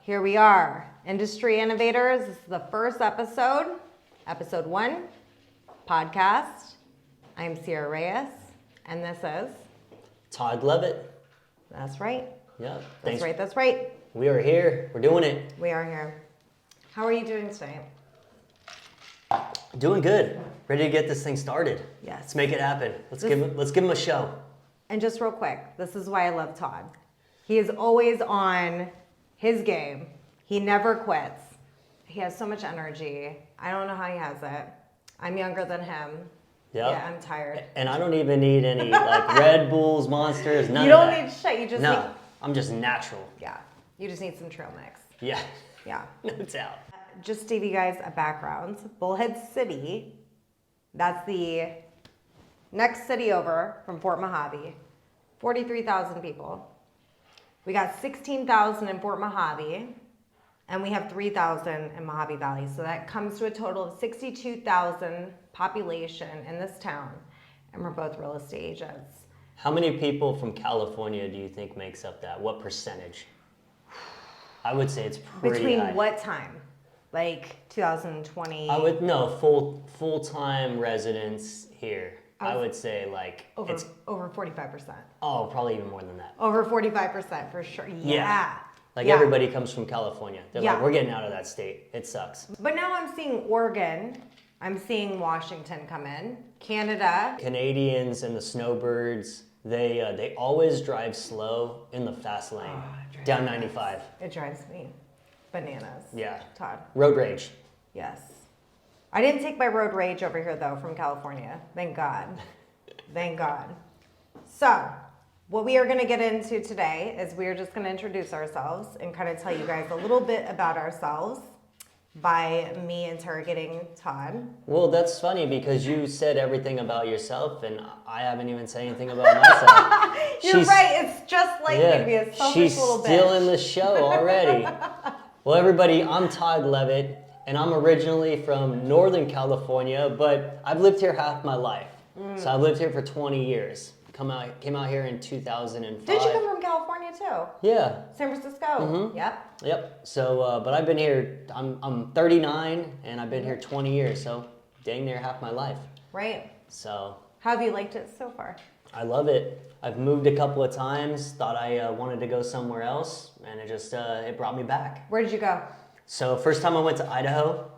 here we are. Industry Innovators. This is the first episode, episode 1, podcast. I'm Sierra Reyes, and this is Todd Levitt. That's right. Yeah. That's right. We are here. We're doing it. We are here. How are you doing today? Doing good. Ready to get this thing started. Yes. Let's make it happen. Let's give him a show. And just real quick, this is why I love Todd. He is always on his game. He never quits. He has so much energy. I don't know how he has it. I'm younger than him. Yep. Yeah, I'm tired. And I don't even need any like Red Bulls, Monsters, none You of don't that. need shit. You just No, need... I'm just natural. Yeah. You just need some trail mix. Yeah. Yeah. No doubt. Just to give you guys a background, Bullhead City, that's the next city over from Fort Mohave, 43,000 people. We got 16,000 in Fort Mohave, and we have 3,000 in Mohave Valley. So that comes to a total of 62,000 population in this town, and we're both real estate agents. How many people from California do you think makes up that? What percentage? I would say it's pretty Between high. what time? Like 2020? I would full-time residents here. I would say like over 45%. Oh, probably even more than that. Over 45% for sure. Yeah. Like everybody comes from California. They're like, we're getting out of that state. It sucks. But now I'm seeing Oregon. I'm seeing Washington come in. Canada. Canadians and the snowbirds, they always drive slow in the fast lane. Down 95. It drives me bananas. Yeah. Todd. Road rage. Yes. I didn't take my road rage over here though from California. Thank God. Thank God. So, what we are going to get into today is we are just going to introduce ourselves and kind of tell you guys a little bit about ourselves by me interrogating Todd. Well, that's funny because you said everything about yourself and I haven't even said anything about myself. You're right. It's just like me to be a selfish little bitch. She's stealing the show already. Well, everybody, I'm Todd Levitt, and I'm originally from Northern California, but I've lived here half my life. So I've lived here for 20 years. Came out here in 2005. Did you come from California too? Yeah. San Francisco. Yep. Yep. So, but I've been here. I'm 39, and I've been here 20 years. So, dang near half my life. Right. So. How have you liked it so far? I love it. I've moved a couple of times. Thought I wanted to go somewhere else, and it just it brought me back. Where did you go? So first time I went to Idaho.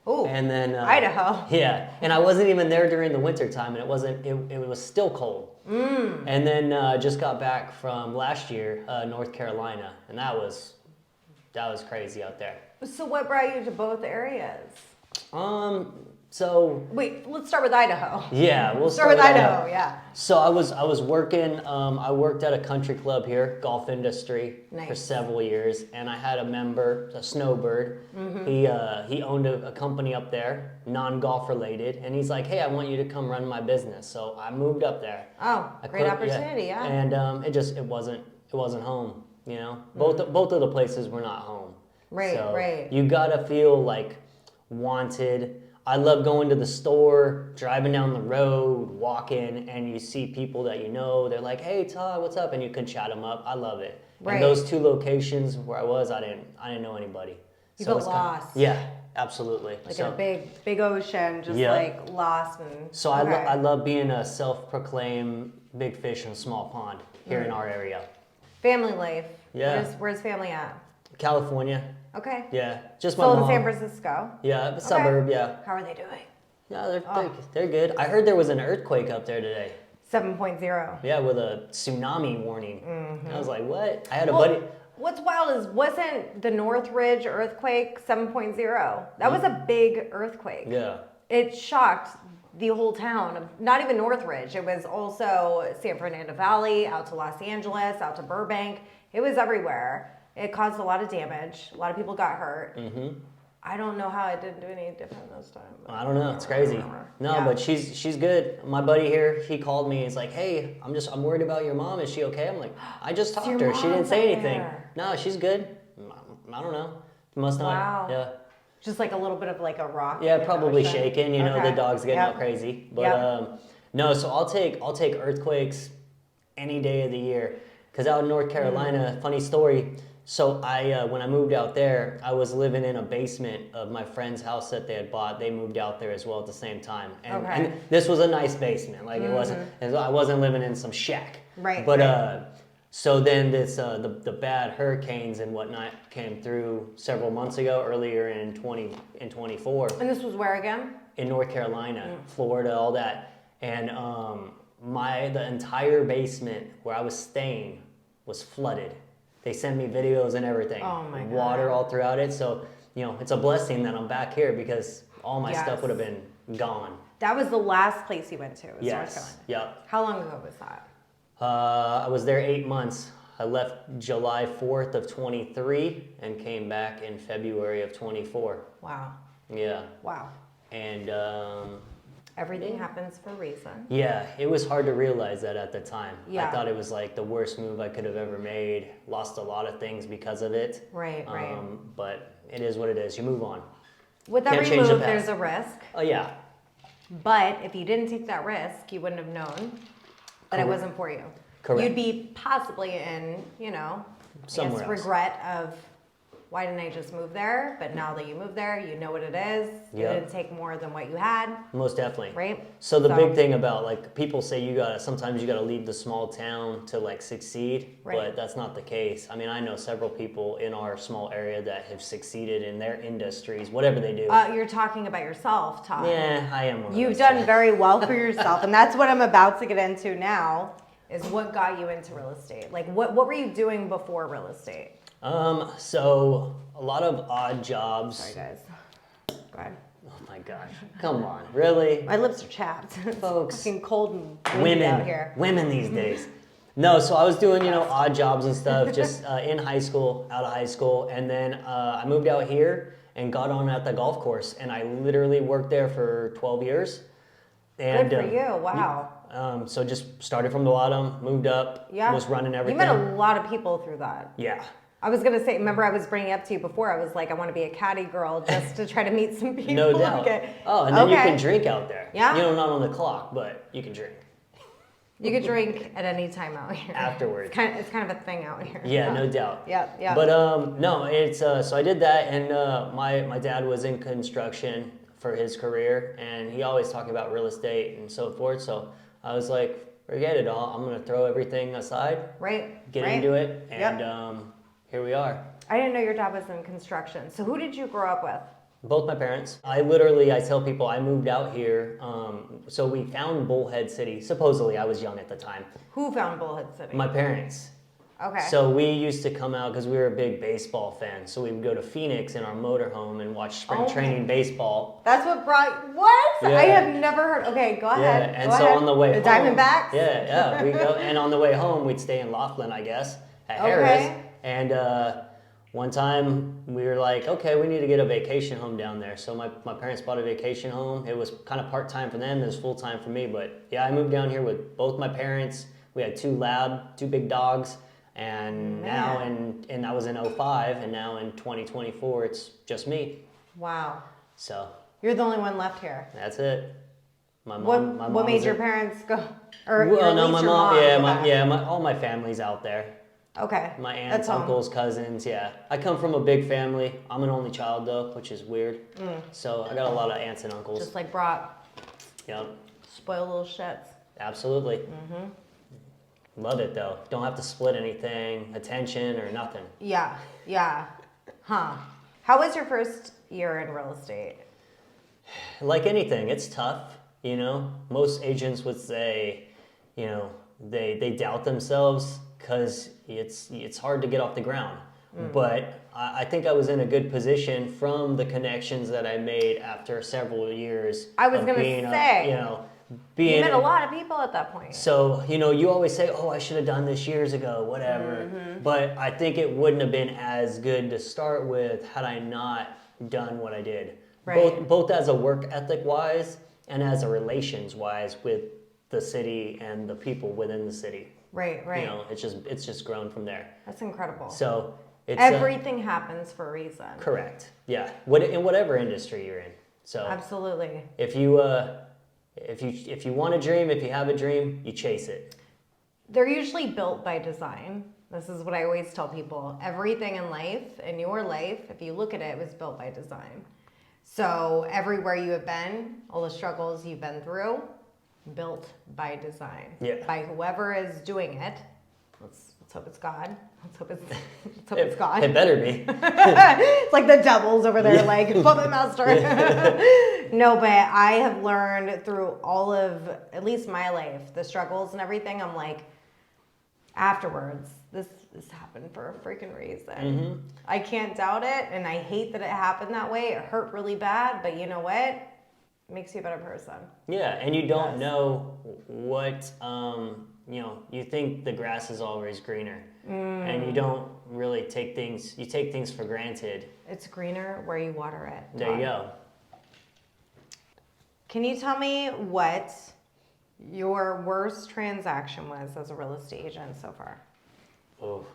Oh. And then Idaho. Yeah, and I wasn't even there during the winter time, and it was still cold. And then just got back from last year, North Carolina, and that was crazy out there. So what brought you to both areas? So wait, let's start with Idaho. Yeah, we'll start with Idaho. Yeah. So I was working. I worked at a country club here, golf industry, for several years, and I had a member, a snowbird. He owned a company up there, non-golf related, and he's like, "Hey, I want you to come run my business." So I moved up there. Oh, great opportunity, yeah. And it wasn't home. You know, both of the places were not home. Right, so right. You gotta feel like wanted. I love going to the store, driving down the road, walking, and you see people that you know. They're like, "Hey, Todd, what's up?" And you can chat them up. I love it. Right. And those two locations where I was, I didn't know anybody. You felt lost. Yeah, absolutely. Like in a big ocean, just like lost and. So I love being a self-proclaimed big fish in a small pond here in our area. Family life. Yeah. Where's family at? California. Okay. Yeah, just my Still mom. in San Francisco? Yeah, a suburb, yeah. How are they doing? Yeah, they're good. I heard there was an earthquake up there today. 7.0. Yeah, with a tsunami warning. I was like, what? I had a buddy. What's wild is wasn't the Northridge earthquake 7.0? That was a big earthquake. Yeah. It shocked the whole town. Not even Northridge. It was also San Fernando Valley, out to Los Angeles, out to Burbank. It was everywhere. It caused a lot of damage. A lot of people got hurt. I don't know how it didn't do any different this time. I don't know. It's crazy. No, but she's good. My buddy here, he called me. He's like, "Hey, I'm worried about your mom. Is she okay?" I'm like, "I just talked to her. She didn't say anything." No, she's good. I don't know. Must not. Wow. Yeah. Just like a little bit of like a rock. Yeah, probably shaking. You know, the dog's getting all crazy. But no, so I'll take earthquakes any day of the year. Because out in North Carolina, funny story. So when I moved out there, I was living in a basement of my friend's house that they had bought. They moved out there as well at the same time, and this was a nice basement. Like it wasn't, I wasn't living in some shack. Right. But so then the bad hurricanes and whatnot came through several months ago, earlier in 2024. And this was where again? In North Carolina, Florida, all that, and the entire basement where I was staying was flooded. They sent me videos and everything. Oh my God. Water all throughout it. So, it's a blessing that I'm back here because all my stuff would have been gone. That was the last place you went to, was North Yes. Carolina. Yep. How long ago was that? I was there 8 months. I left July 4th of 23 and came back in February of 24. Wow. Yeah. Wow. And Everything happens for a reason. yeah, it was hard to realize that at the time. Yeah. I thought it was like the worst move I could have ever made. Lost a lot of things because of it. Right, right. But it is what it is. You move on. With Can't every change the move, past. there's a risk. Oh yeah. But if you didn't take that risk, you wouldn't have known that it wasn't for you. Correct. You'd be possibly in, Somewhere else. regret of why didn't I just move there? But now that you moved there, you know what it is. You Yep. didn't take more than what you had, Most definitely. right? So the big thing about, like, people say sometimes you gotta leave the small town to like succeed, Right. but that's not the case. I mean, I know several people in our small area that have succeeded in their industries, whatever they do. You're talking about yourself, Todd. Yeah, I am one of You've those done guys. very well for yourself, and that's what I'm about to get into now, is what got you into real estate. Like, what were you doing before real estate? So a lot of odd jobs. Sorry, guys. Go ahead. Oh my gosh, come on, really? My lips are chapped. Folks. It's fucking cold and windy out here. Women these days. No, so I was doing, odd jobs and stuff, just in high school, out of high school, and then I moved out here and got on at the golf course, and I literally worked there for 12 years. And, Good for you. Wow. So just started from the bottom, moved up, Yeah. was running everything. You met a lot of people through that. Yeah. I was going to say, remember I was bringing up to you before, I was like, I want to be a caddy girl just to try to meet some people. No doubt. Okay. Oh, and then you Okay. can drink out there. Yeah? Not on the clock, but you can drink. You could drink at any time out here. Afterwards. It's kind of a thing out here. Yeah, no doubt. Yep, yep. But no, it's so I did that, and my dad was in construction for his career, and he always talked about real estate and so forth. So I was like, forget it all. I'm gonna throw everything aside, Right. get right. into it, Yep. and here we are. I didn't know your dad was in construction. So who did you grow up with? Both my parents. I tell people I moved out here. So we found Bullhead City. Supposedly, I was young at the time. Who found Bullhead City? My parents. Okay. So we used to come out because we were a big baseball fan. So we would go to Phoenix in our motorhome and watch spring training baseball. That's what brought what? Yeah. I have never heard. Okay, go ahead. Yeah, and Go so ahead. on the way the home, Diamondbacks. Yeah, we go, and on the way home we'd stay in Laughlin, I guess, at Okay. Harris. And one time we were like, okay, we need to get a vacation home down there. So my parents bought a vacation home. It was kind of part time for them. It was full time for me. But yeah, I moved down here with both my parents. We had two big dogs. And now, and that was in 05, and now in 2024, it's just me. Wow. So You're the only one left here. that's it. My What mom's made your in- parents go? Or Well, at no, least my your mom, all my family's out there. Okay. My That's aunts, home. uncles, cousins, yeah. I come from a big family. I'm an only child though, which is weird. So I got a lot of aunts and uncles. Just like Brock, Yep, spoiled little shits. absolutely. Love it though. Don't have to split anything, attention or nothing. Yeah. Yeah. Huh. How was your first year in real estate? Like anything, it's tough. Most agents would say, they doubt themselves because it's hard to get off the ground. But I think I was in a good position from the connections that I made after several years. I was of gonna being say, being You met a lot of people at that point. So, you always say, oh, I should have done this years ago, whatever. But I think it wouldn't have been as good to start with had I not done what I did. Right. Both as a work ethic wise and as a relations wise with the city and the people within the city. Right. Right. It's just grown from there. That's incredible. So it's Everything happens for a reason. correct. Yeah. In whatever industry you're in. So Absolutely. if you want a dream, if you have a dream, you chase it. They're usually built by design. This is what I always tell people. Everything in life, in your life, if you look at it, was built by design. So everywhere you have been, all the struggles you've been through, built by design. Yeah. By whoever is doing it. Let's hope it's God. Let's hope it's God. It better be. It's like the devil's over there, like puppet master. No, but I have learned through all of at least my life, the struggles and everything. I'm like, afterwards, this happened for a freaking reason. Mm-hmm. I can't doubt it, and I hate that it happened that way. It hurt really bad, but you know what? It makes you a better person. Yeah, and you don't know what, you think the grass is always greener. And you don't really take things for granted. It's greener where you water it. There you go. Can you tell me what your worst transaction was as a real estate agent so far? Oh.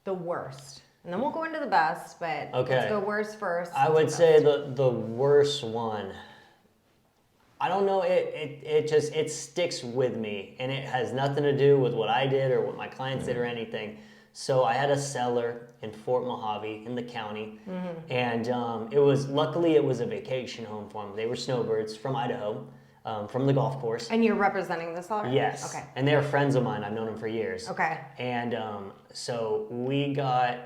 The worst. And then we'll go into the best, but let's go worst first. I would say the worst one. I don't know, it sticks with me, and it has nothing to do with what I did or what my clients did or anything. So I had a seller in Fort Mohave in the county, and luckily it was a vacation home for them. They were snowbirds from Idaho, from the golf course. And you're representing the seller? Yes. Okay. And they're friends of mine. I've known them for years. Okay. And so we got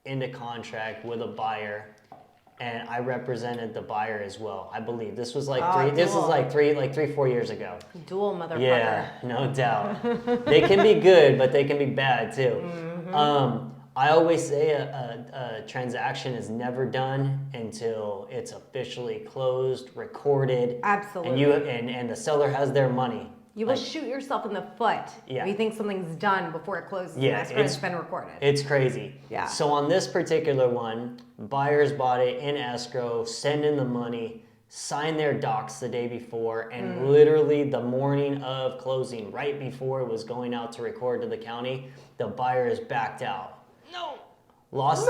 into contract with a buyer, and I represented the buyer as well. I believe this was like three, 4 years ago. Dual motherfucker. Yeah, no doubt. They can be good, but they can be bad too. I always say a transaction is never done until it's officially closed, recorded. Absolutely. And the seller has their money. You will shoot yourself in the foot if you think something's done before it closes. Yeah, it's been recorded. It's crazy. Yeah. So on this particular one, buyers bought it in escrow, send in the money, sign their docs the day before, and literally the morning of closing, right before it was going out to record to the county, the buyers backed out. No. Lost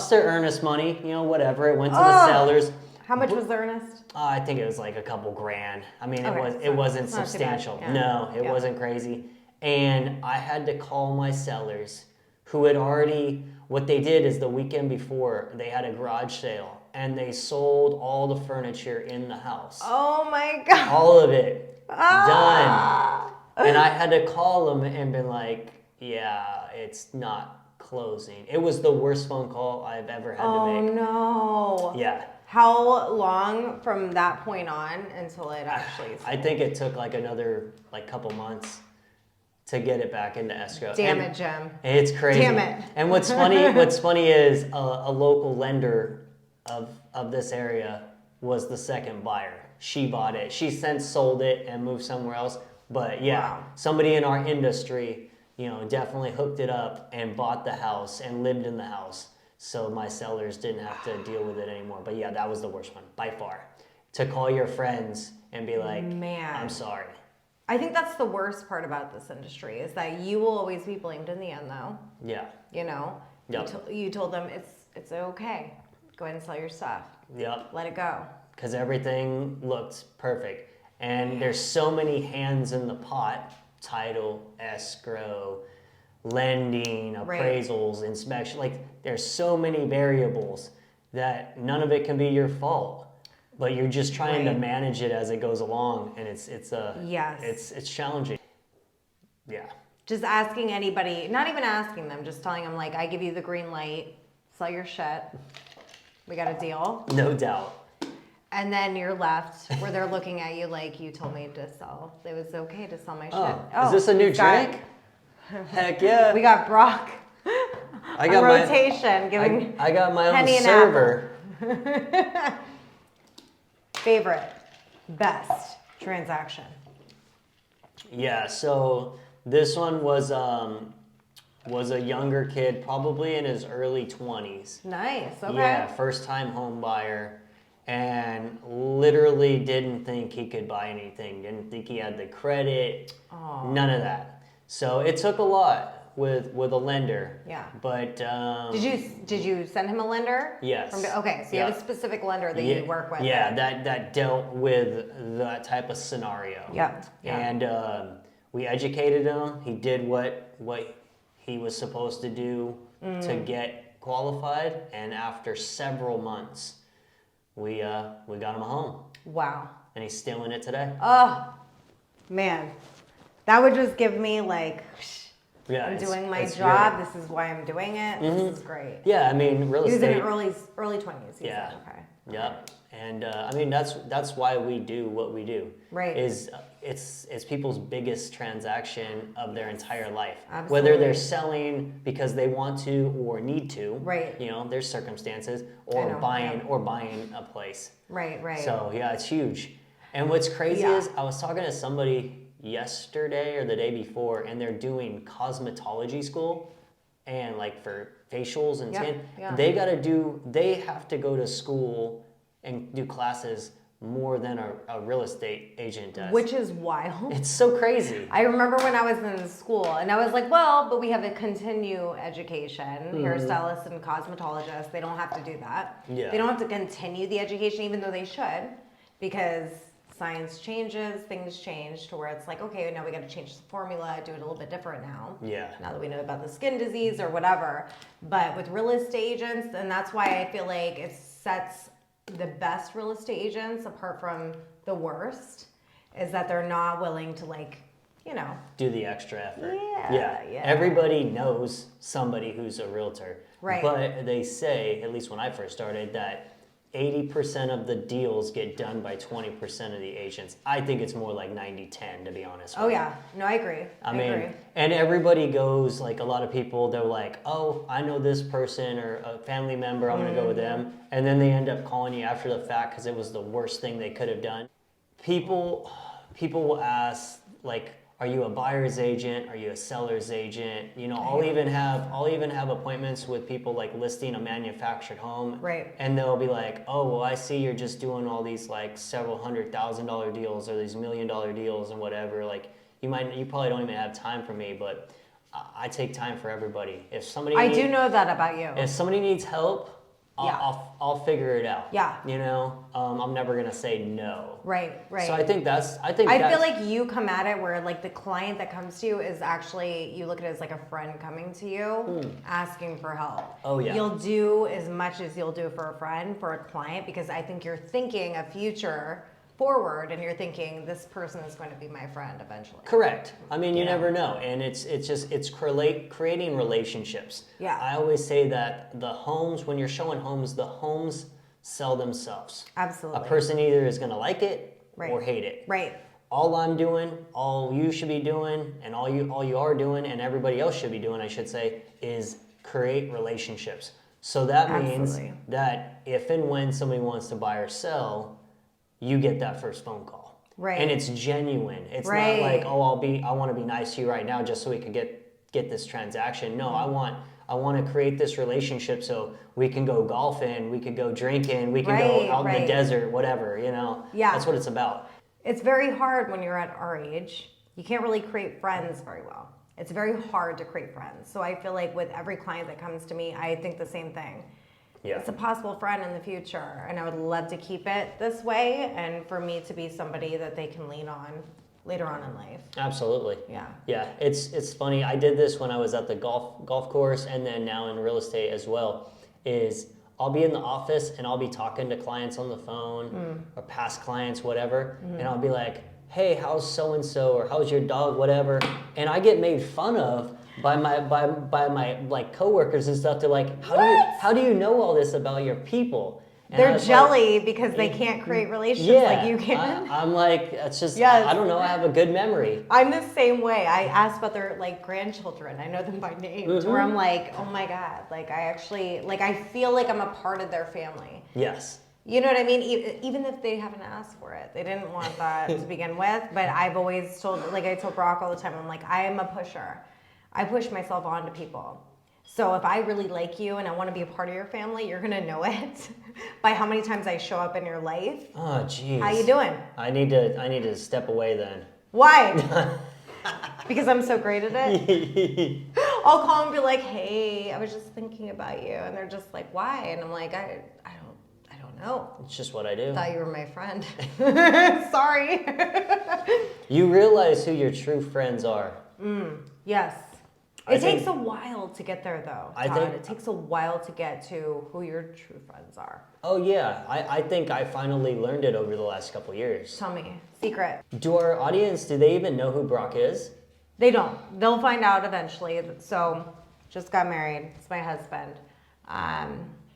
their earnest money, whatever. It went to the sellers. How much was the earnest? I think it was like a couple grand. I mean, Okay, it wasn't substantial. Yeah. No, it wasn't crazy. And I had to call my sellers who had already, what they did is the weekend before, they had a garage sale and they sold all the furniture in the house. Oh my God. All of it. Done. And I had to call them and been like, yeah, it's not closing. It was the worst phone call I've ever had to make. Oh no. Yeah. How long from that point on until it actually sold? I think it took like another couple months to get it back into escrow. Damn it, Jim. It's crazy. Damn it. And what's funny is a local lender of this area was the second buyer. She bought it. She since sold it and moved somewhere else. But yeah, somebody in our industry, definitely hooked it up and bought the house and lived in the house. So my sellers didn't have to deal with it anymore. But yeah, that was the worst one by far. To call your friends and be like, man, I'm sorry. I think that's the worst part about this industry is that you will always be blamed in the end, though. Yeah. Yep. You told them it's okay. Go ahead and sell your stuff. Yep. Let it go. Because everything looked perfect. And there's so many hands in the pot. Title, escrow, lending, appraisals, inspection. There's so many variables that none of it can be your fault. But you're just trying to manage it as it goes along, and it's challenging. Yeah. Just asking anybody, not even asking them, just telling them I give you the green light, sell your shit. We got a deal. No doubt. And then you're left where they're looking at you like you told me to sell. It was okay to sell my shit. Is this a new drink? Heck yeah. We got Brock. I got rotation. Giving I got my own Henny and server. Favorite, best transaction. Yeah. So this one was a younger kid, probably in his early 20s. Nice. Okay. Yeah, first time home buyer. And literally didn't think he could buy anything. Didn't think he had the credit. None of that. So it took a lot with a lender. Yeah. But did you send him a lender? Yes. Okay, so you have a specific lender that you work with. Yeah, that dealt with that type of scenario. Yep. Yeah. And we educated him. He did what he was supposed to do to get qualified, and after several months, we got him a home. Wow. And he's still in it today. Oh, man. That would just give me like, Yeah, I'm doing my it's job. great. This is why I'm doing it. This is great. Yeah, I mean, real He was estate. in early 20s. Yeah. Okay. Yep. And I mean, that's why we do what we do. Right. Is it's people's biggest transaction of their entire life. Absolutely. Whether they're selling because they want to or need to. Right. You know, there's circumstances, I or know, buying a place. Right. So yeah, it's huge. And what's crazy Yeah. is I was talking to somebody yesterday or the day before, and they're doing cosmetology school, and like for facials and skin, they have to go to school and do classes more than a real estate agent does. Which is wild. It's so crazy. I remember when I was in school and I was like, well, but we have a continue education, hairstylists and cosmetologists. They don't have to do that. Yeah. They don't have to continue the education, even though they should, because science changes, things change to where it's like, okay, now we got to change the formula, do it a little bit different now. Yeah. Now that we know about the skin disease or whatever. But with real estate agents, and that's why I feel like it sets the best real estate agents apart from the worst, is that they're not willing to, like, you know, do the extra effort. Yeah. Everybody knows somebody who's a realtor. Right. But they say, at least when I first started, that 80% of the deals get done by 20% of the agents. I think it's more like 90-10, to be honest with Oh you. yeah, no, I agree. I mean, and everybody goes, like, a lot of people, they're like, oh, I know this person or a family member, I'm going to go with them. And then they end up calling you after the fact because it was the worst thing they could have done. People will ask, like, are you a buyer's agent? Are you a seller's agent? You know, I'll even have appointments with people like listing a manufactured home. Right. And they'll be like, oh, well, I see you're just doing all these like several $100,000 deals or these $1 million deals and whatever. Like, you probably don't even have time for me, but I take time for everybody. If somebody I do know that about you. If somebody needs help, I'll figure it out. Yeah. You know, I'm never gonna say no. Right. So I feel like you come at it where, like, the client that comes to you is actually, you look at it as like a friend coming to you asking for help. Oh yeah. You'll do as much as you'll do for a friend, for a client, because I think you're thinking a future forward and you're thinking this person is going to be my friend eventually. Correct. I mean, you never know, and it's creating relationships. Yeah. I always say that the homes, when you're showing homes, the homes sell themselves. Absolutely. A person either is going to like it Right. or hate it. Right. All I'm doing, all you should be doing, and all you are doing, and everybody else should be doing, I should say, is create relationships. So that means Absolutely. that if and when somebody wants to buy or sell, you get that first phone call. Right. And it's genuine. It's Right. not like, oh, I want to be nice to you right now just so we could get this transaction. No, I want to create this relationship so we can go golfing, we could go drinking, we can go out in the desert, whatever, you know. Yeah. That's what it's about. It's very hard when you're at our age. You can't really create friends very well. It's very hard to create friends. So I feel like with every client that comes to me, I think the same thing. Yeah. It's a possible friend in the future, and I would love to keep it this way, and for me to be somebody that they can lean on later on in life. Absolutely. Yeah. Yeah, it's funny. I did this when I was at the golf course, and then now in real estate as well. Is I'll be in the office and I'll be talking to clients on the phone or past clients, whatever, and I'll be like, "Hey, how's so and so?" or "How's your dog?" whatever, and I get made fun of by my like coworkers and stuff. They're like, how do you know all this about your people? And They're jelly because they can't create relationships like you can. I'm like, it's just, Yes. I don't know, I have a good memory. I'm the same way. I ask about their like grandchildren. I know them by name. To where I'm like, oh my God. Like I actually, like I feel like I'm a part of their family. Yes. You know what I mean? Even if they haven't asked for it. They didn't want that to begin with. But I've always told, like I told Brock all the time, I'm like, I am a pusher. I push myself onto people. So if I really like you and I want to be a part of your family, you're going to know it by how many times I show up in your life. Oh, geez. How you doing? I need to step away then. Why? Because I'm so great at it? I'll call and be like, hey, I was just thinking about you. And they're just like, why? And I'm like, I don't know. It's just what I do. I thought you were my friend. Sorry. You realize who your true friends are. Yes. It takes a while to get there, though, I Todd. think It takes a while to get to who your true friends are. Oh yeah, I think I finally learned it over the last couple years. Tell me. Secret. Do our audience, do they even know who Brock is? They don't. They'll find out eventually. So, just got married. It's my husband.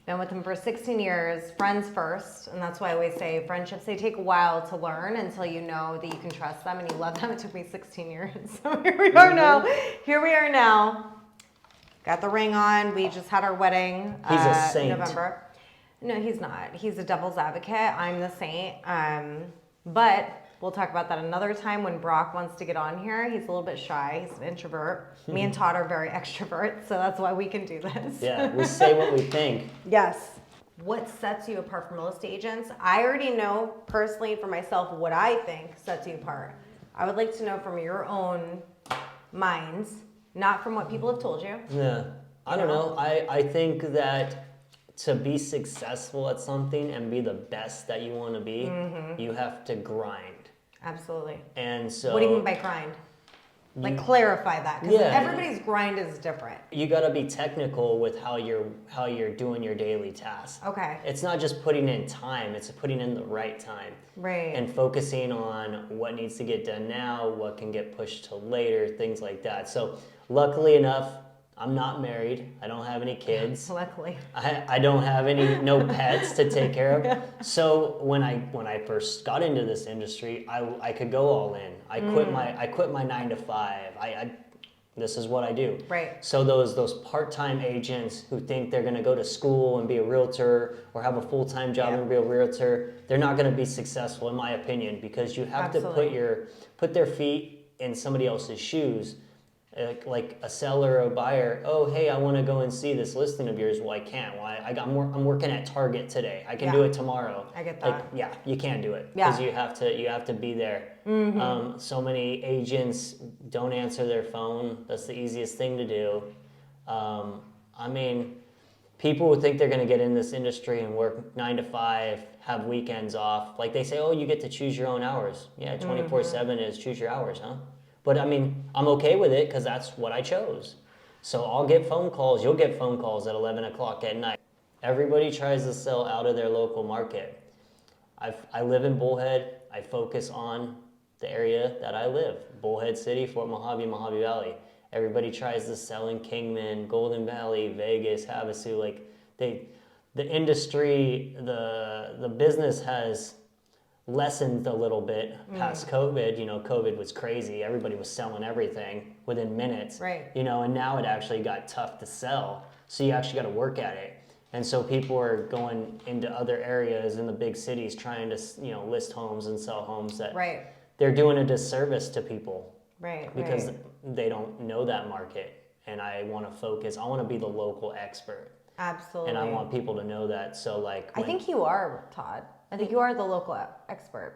Been with him for 16 years. Friends first. And that's why I always say friendships, they take a while to learn until you know that you can trust them and you love them. It took me 16 years. So here we are now. Here we are now. Got the ring on. We just had our wedding. He's a saint. In November. No, he's not. He's a devil's advocate. I'm the saint. But we'll talk about that another time when Brock wants to get on here. He's a little bit shy. He's an introvert. Me and Todd are very extrovert, so that's why we can do this. Yeah, we say what we think. Yes. What sets you apart from real estate agents? I already know personally for myself what I think sets you apart. I would like to know from your own minds, not from what people have told you. Yeah, I don't know. I think that to be successful at something and be the best that you want to be, you have to grind. Absolutely. And so, what do you mean by grind? Like clarify that, because everybody's grind is different. You got to be technical with how you're doing your daily tasks. Okay. It's not just putting in time; it's putting in the right time. Right. And focusing on what needs to get done now, what can get pushed to later, things like that. So, luckily enough, I'm not married. I don't have any kids. Luckily. I don't have no pets to take care of. So when I first got into this industry, I could go all in. I quit my 9 to 5. This is what I do. Right. So those part-time agents who think they're going to go to school and be a realtor or have a full-time job and be a realtor, they're not going to be successful in my opinion, because you have to put their feet in somebody else's shoes. Like a seller or a buyer, oh hey, I want to go and see this listing of yours. Well, I can't. Well, I'm working at Target today. I can do it tomorrow. I get that. Like, you can't do it because you have to be there. So many agents don't answer their phone. That's the easiest thing to do. I mean, people who think they're going to get in this industry and work 9 to 5, have weekends off. Like they say, oh, you get to choose your own hours. Yeah, 24/7 is choose your hours, huh? But I mean, I'm okay with it because that's what I chose. So I'll get phone calls. You'll get phone calls at 11 o'clock at night. Everybody tries to sell out of their local market. I live in Bullhead. I focus on the area that I live. Bullhead City, Fort Mohave, Mohave Valley. Everybody tries to sell in Kingman, Golden Valley, Vegas, Havasu. Like the industry, the business has lessened a little bit past COVID. You know, COVID was crazy. Everybody was selling everything within minutes. Right. You know, and now it actually got tough to sell. So you actually got to work at it. And so people are going into other areas in the big cities trying to, list homes and sell homes that they're doing a disservice to people. Right. Because they don't know that market. And I want to focus. I want to be the local expert. Absolutely. And I want people to know that. So I think you are, Todd. I think you are the local expert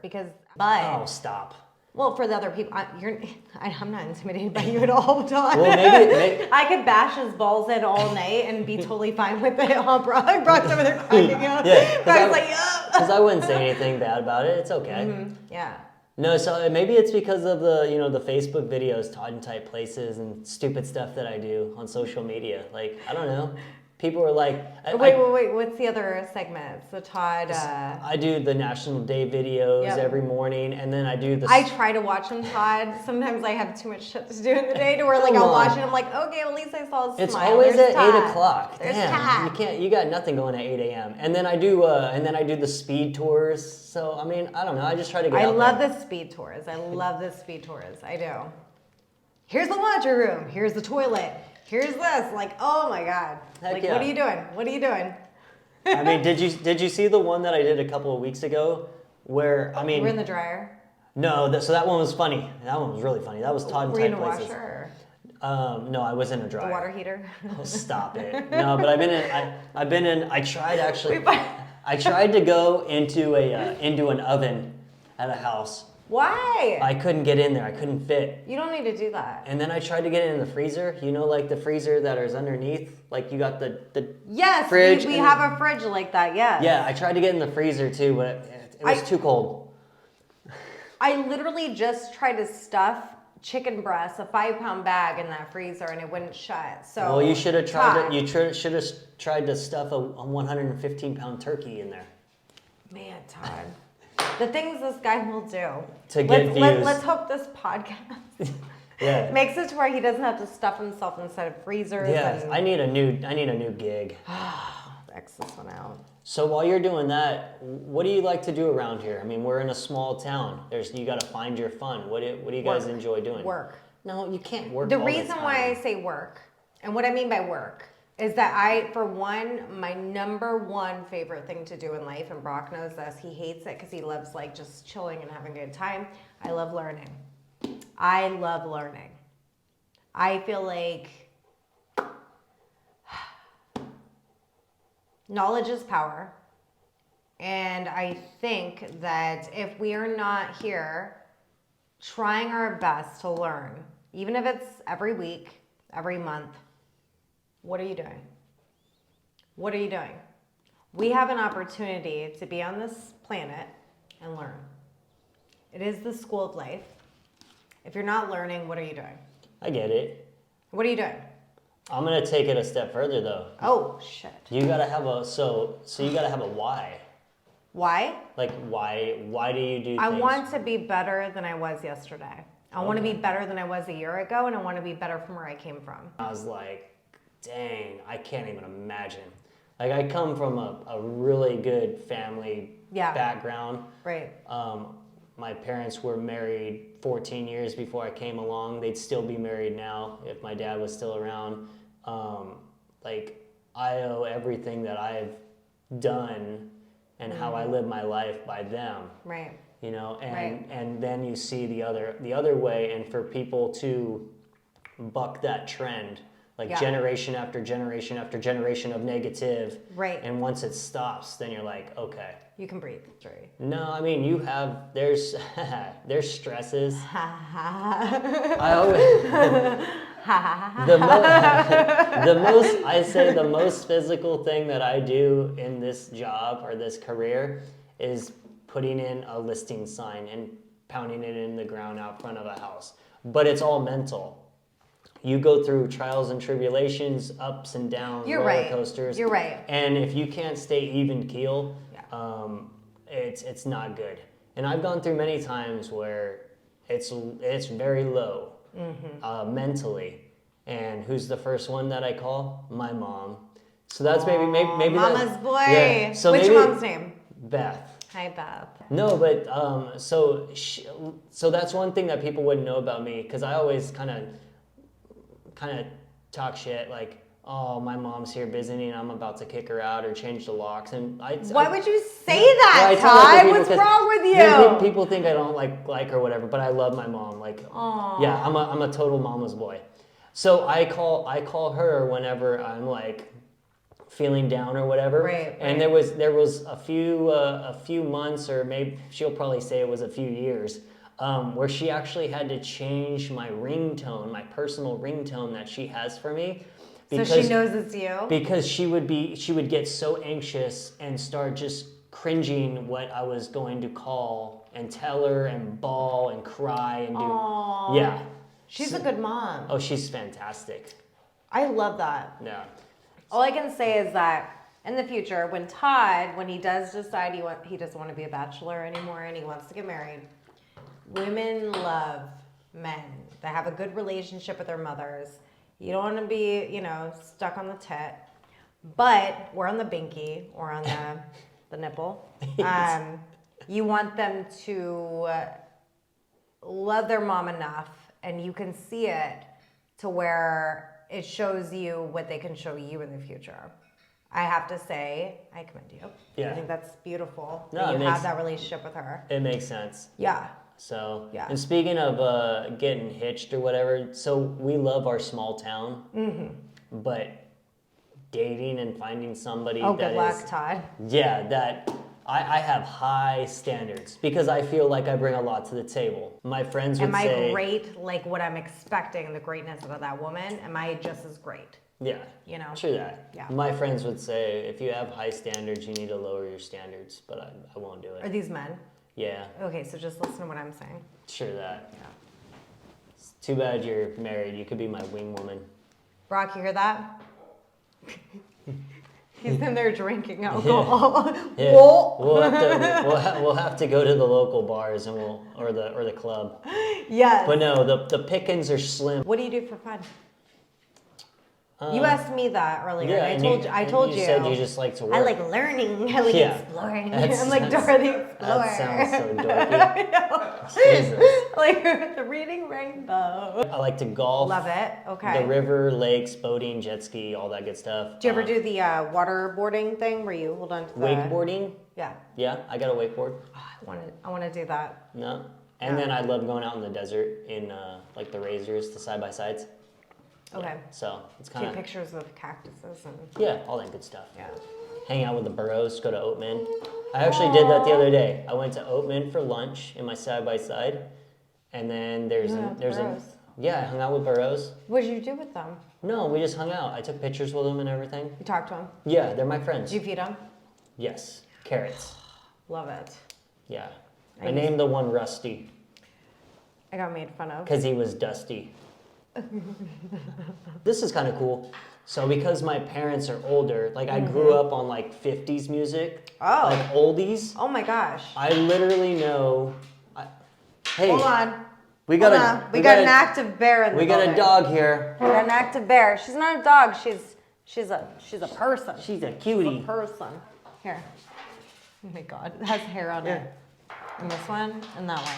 but oh, stop. Well, for the other people, I'm not intimidated by you at all, Todd. Well, maybe I could bash his balls in all night and be totally fine with it. Oh, Brock's over there cracking up. Yeah, Brock's like, yeah. Because I wouldn't say anything bad about it. It's okay. Yeah. No, so maybe it's because of the Facebook videos, Todd in Tight Places, and stupid stuff that I do on social media. Like, I don't know. People are like... Wait. What's the other segment? So Todd... I do the National Day videos every morning, and then I do the... I try to watch them, Todd. Sometimes I have too much shit to do in the day to where I'll watch it and I'm like, okay, at least I saw a smile. It's always There's at Todd. 8 o'clock. There's Damn, Todd. you got nothing going at 8 a.m. And then I do the speed tours. So, I mean, I don't know. I just try to get out there. I love the speed tours. I do. Here's the laundry room. Here's the toilet. Here's this. Like, oh my God. Heck What are you doing? What are you doing? I mean, did you see the one that I did a couple of weeks ago where, I mean... We're in the dryer? No, so that one was funny. That one was really funny. That was Todd in Tight Places. Were you in a washer? No, I was in a dryer. The water heater? Oh, stop it. No, but I tried to go into an oven at a house. Why? I couldn't get in there. I couldn't fit. You don't need to do that. And then I tried to get it in the freezer. You know, like the freezer that is underneath? Like you got the yes, fridge. we have a fridge like that, yes. Yeah, I tried to get in the freezer too, but it was too cold. I literally just tried to stuff chicken breast, a 5-pound bag in that freezer, and it wouldn't shut. So Well, you should have tried. Todd, Should have tried to stuff a 115-pound turkey in there. Man, Todd, the things this guy will do To get views. Let's hope this podcast Yeah. makes it to where he doesn't have to stuff himself inside of freezers. Yeah, And... I need a new gig. X this one out. So while you're doing that, what do you like to do around here? I mean, we're in a small town. You got to find your fun. What do you guys enjoy doing? Work. No, you can't work. The reason why I say work, and what I mean by work, is that for one, my number one favorite thing to do in life, and Brock knows this, he hates it because he loves like just chilling and having a good time. I love learning. I love learning. I feel like knowledge is power. And I think that if we are not here trying our best to learn, even if it's every week, every month, what are you doing? What are you doing? We have an opportunity to be on this planet and learn. It is the school of life. If you're not learning, what are you doing? I get it. What are you doing? I'm gonna take it a step further though. Oh shit. You gotta have a you gotta have a why. Why? Like why do you do things? I want to be better than I was yesterday. I want to be better than I was a year ago, and I want to be better from where I came from. I was like, dang, I can't even imagine. Like I come from a really good family background. Right. My parents were married 14 years before I came along. They'd still be married now if my dad was still around. Like I owe everything that I've done and how I live my life by them. Right. You know, and then you see the other way, and for people to buck that trend, like generation after generation after generation of negative. Right. And once it stops, then you're like, okay. You can breathe. Right. No, I mean there's stresses. I always the most physical thing that I do in this job or this career is putting in a listing sign and pounding it in the ground out front of a house. But it's all mental. You go through trials and tribulations, ups and downs, roller coasters. You're right. And if you can't stay even keel, it's not good. And I've gone through many times where it's very low mentally. And who's the first one that I call? My mom. So that's maybe Mama's boy. Yeah. So what's your mom's name? Beth. Hi, Beth. No, but so that's one thing that people wouldn't know about me, because I always kind of talk shit like, oh, my mom's here visiting, I'm about to kick her out or change the locks. And why would you say that, Todd? What's wrong with you? People think I don't like her or whatever, but I love my mom. Like, yeah, I'm a total mama's boy. So I call her whenever I'm like feeling down or whatever. Right. And there was a few months, or maybe she'll probably say it was a few years, where she actually had to change my ringtone, my personal ringtone that she has for me. Because, so she knows it's you? Because she would get so anxious and start just cringing what I was going to call and tell her and bawl and cry and do. Aww. Yeah. She's a good mom. Oh, she's fantastic. I love that. Yeah. All I can say is that in the future, when Todd, when he does decide he doesn't want to be a bachelor anymore and he wants to get married, women love men that have a good relationship with their mothers. You don't want to be, stuck on the tit, but or on the binky or on the nipple. You want them to love their mom enough, and you can see it to where it shows you what they can show you in the future. I have to say, I commend you. Yeah. I think that's beautiful that you have that relationship with her. It makes sense. Yeah. So, and speaking of getting hitched or whatever, so we love our small town, but dating and finding somebody good luck, Todd. Yeah, that I have high standards because I feel like I bring a lot to the table. My friends would say... Am I great, like what I'm expecting, the greatness of that woman? Am I just as great? Yeah. True that. Yeah. My friends would say, if you have high standards, you need to lower your standards, but I won't do it. Are these men? Yeah. Okay, so just listen to what I'm saying. Sure that. Yeah. Too bad you're married. You could be my wing woman. Brock, you hear that? He's in there drinking alcohol. Yeah. Whoa. We'll have to go to the local bars and or the club. Yes. But no, the pickings are slim. What do you do for fun? You asked me that earlier. Yeah, and I told you. You said you just like to work. I like learning. I like exploring. I'm like Dora the Explorer. That sounds so dorky. Jesus. Like the reading rainbow. I like to golf. Love it. Okay. The river, lakes, boating, jet ski, all that good stuff. Do you ever do the waterboarding thing where you hold on to the... Wakeboarding? Yeah. Yeah, I got a wakeboard. Oh, I want to do that. No. And then I love going out in the desert in like the Reyes, the side-by-sides. Okay. Yeah. So it's kind Take of... pictures of cactuses and... Yeah, all that good stuff. Yeah. Hang out with the burros, go to Oatman. I actually did that the other day. I went to Oatman for lunch in my side-by-side. And then there's I hung out with burros. What did you do with them? No, we just hung out. I took pictures with them and everything. You talked to them? Yeah, they're my friends. Did you feed them? Yes, carrots. Love it. Yeah. I named the one Rusty. I got made fun of. Because he was dusty. This is kind of cool. So because my parents are older, like I grew up on like 50s music. Oh. Like oldies. Oh my gosh. I literally know. Hey. Hold on. We got an active bear in the building. We got a dog here. We got an active bear. She's not a dog. She's a person. She's a cutie. She's a person. Here. Oh my God. It has hair on it. And this one and that one.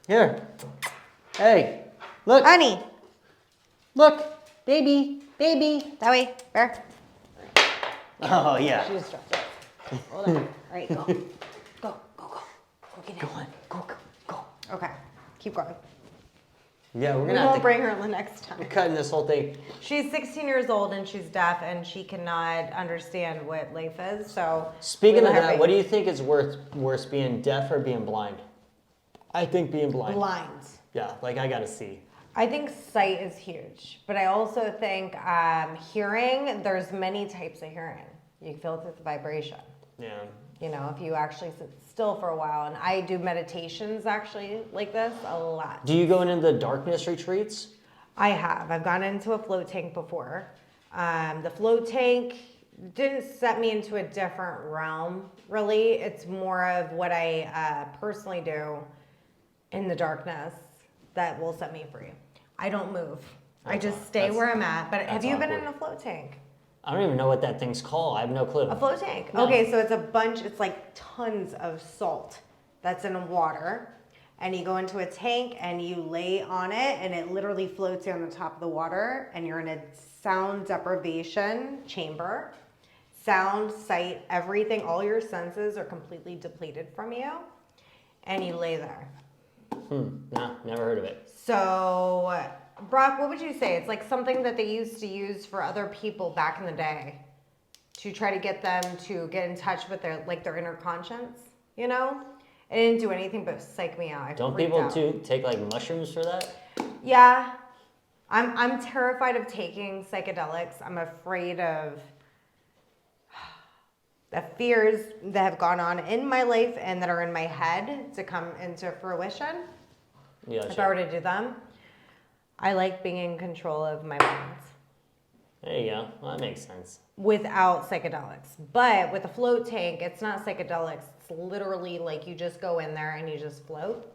Here. Hey. Look. Honey. Look. Baby. That way. Bear. Oh yeah. She just dropped it. Hold on. All right, go. Go get it. Go on. Go. Okay. Keep going. Yeah, we're We gonna have won't to bring her the next time. cutting this whole thing. She's 16 years old and she's deaf and she cannot understand what life is. So speaking of that, what do you think is worse, being deaf or being blind? I think being blind. Blind. Yeah, like I gotta see. I think sight is huge, but I also think hearing. There's many types of hearing. You can feel it through the vibration. Yeah. You know, if you actually sit still for a while, and I do meditations actually like this a lot. Do you go into the darkness retreats? I have. I've gone into a float tank before. The float tank didn't set me into a different realm, really. It's more of what I personally do in the darkness that will set me free. I don't move. I just stay where I'm at. But have you been in a float tank? I don't even know what that thing's called. I have no clue. A float tank. No. Okay, so it's like tons of salt that's in water. And you go into a tank and you lay on it and it literally floats you on the top of the water and you're in a sound deprivation chamber. Sound, sight, everything, all your senses are completely depleted from you. And you lay there. No, never heard of it. So, Brock, what would you say? It's like something that they used to use for other people back in the day to try to get them to get in touch with their inner conscience, you know? It didn't do anything but psych me out. Don't people too take like mushrooms for that? Yeah. I'm terrified of taking psychedelics. I'm afraid of the fears that have gone on in my life and that are in my head to come into fruition. Yeah, if I were to do them. I like being in control of my mind. There you go. Well, that makes sense. Without psychedelics. But with a float tank, it's not psychedelics. It's literally like you just go in there and you just float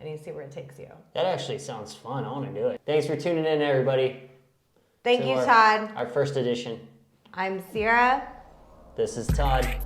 and you see where it takes you. That actually sounds fun. I want to do it. Thanks for tuning in, everybody. Thank you, Todd. Our first edition. I'm Sierra. This is Todd.